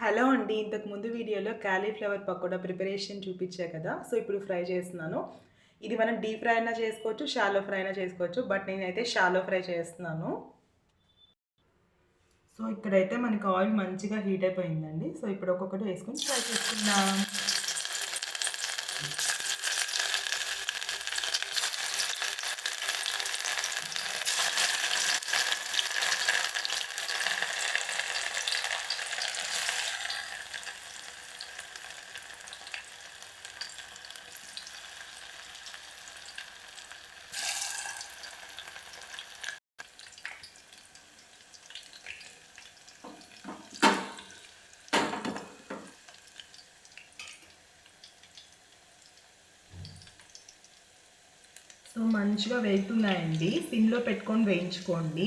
Hello అండి. ఇంతకు ముందు వీడియోలో కాలీఫ్లవర్ పకోడా ప్రిపరేషన్ చూపించా కదా! సో, ఇప్పుడు ఫ్రై చేస్తున్నాను. ఇది మనం డీప్ ఫ్రై అయినా చేసుకోవచ్చు, షాలో ఫ్రై అయినా చేసుకోవచ్చు. బట్ నేనైతే షాలో ఫ్రై చేస్తున్నాను. సో, ఇక్కడైతే మనకి ఆయిల్ మంచిగా హీట్ అయిపోయిందండి. సో, ఇప్పుడు ఒక్కొక్కటి వేసుకొని ఫ్రై చేసుకుందాం. సో, మంచిగా వేగుతున్నాయండి. సిమ్‌లో పెట్టుకొని వేయించుకోండి.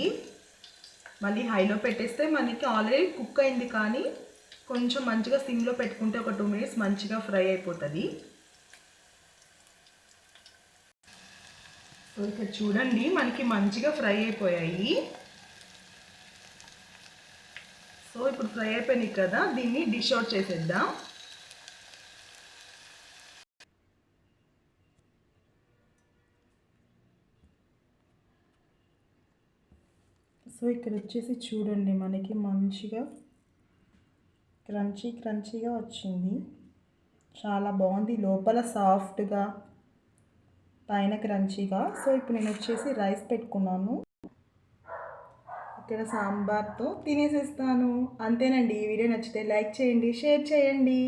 మళ్ళీ హైలో పెట్టేస్తే మనకి ఆల్రెడీ కుక్ అయింది, కానీ కొంచెం మంచిగా సిమ్‌లో పెట్టుకుంటే ఒక 2 మినిట్స్ మంచిగా ఫ్రై అయిపోతుంది. సో, ఇక్కడ చూడండి మనకి మంచిగా ఫ్రై అయిపోయాయి. సో, ఇప్పుడు ఫ్రై అయిపోయినాయి కదా! దీన్ని డిష్ అవుట్ చేసేద్దాం. సో, ఇక్కడ వచ్చేసి చూడండి మనకి మంచిగా క్రంచీగా వచ్చింది. చాలా బాగుంది. లోపల సాఫ్ట్గా, పైన క్రంచీగా. సో, ఇప్పుడు నేను వచ్చేసి రైస్ పెట్టుకున్నాను. ఇక్కడ సాంబార్తో తినేసేస్తాను. అంతేనండి. ఈ వీడియో నచ్చితే లైక్ చేయండి, షేర్ చేయండి.